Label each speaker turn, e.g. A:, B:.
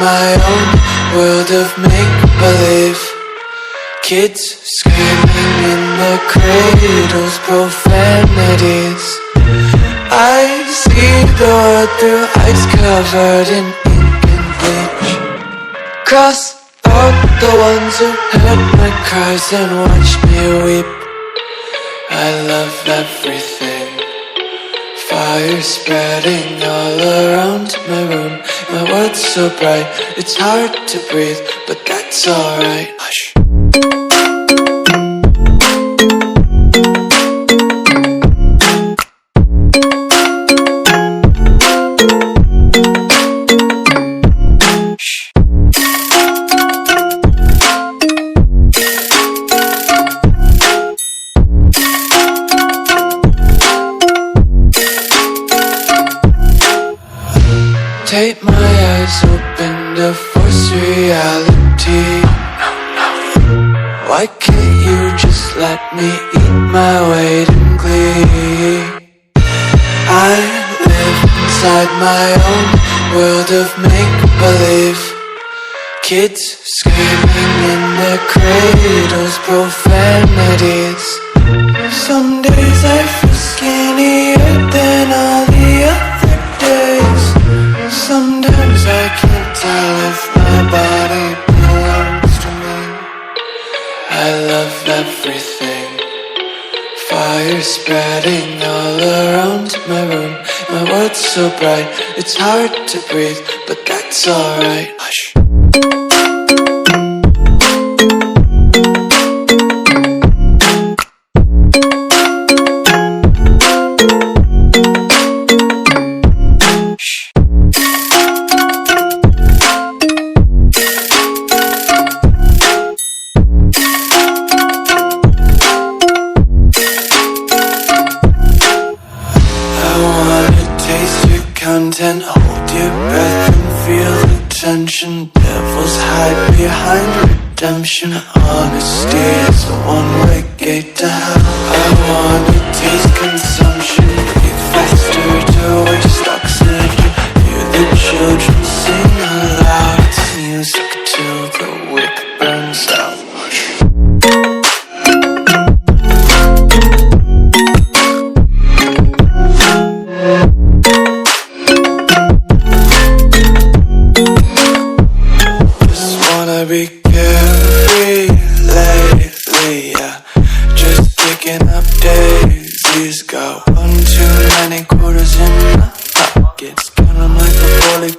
A: my own world of make-believe. Kids screaming in the cradles, profanities. I see the world through ice covered in ink and bleach. Cross out the ones who heard my cries and watched me weep. I love everything. Fire spreading all around my room. My world's so bright, it's hard to breathe, but that's alright. Hush. Tape my eyes open to force reality. Why can't you just let me eat my weight in glee? I live inside my own world of make-believe. Kids screaming in their cradles, profanities. Some days I feel skinnier than all the other days. Sometimes I can't tell if my body belongs to me. I love everything. Fire spreading all around my room. My world's so bright, it's hard to breathe, but that's alright. Hush. Content, hold your breath and feel the tension. Devils hide behind redemption. Honesty is a one-way gate to hell. I wanna taste consumption, breathe faster to waste oxygen. Hear the children sing aloud. It's music till the wick burns out. Be carefree lately, yeah. Just picking up daisies. Got one too many quarters in my pockets. Count 'em like a 40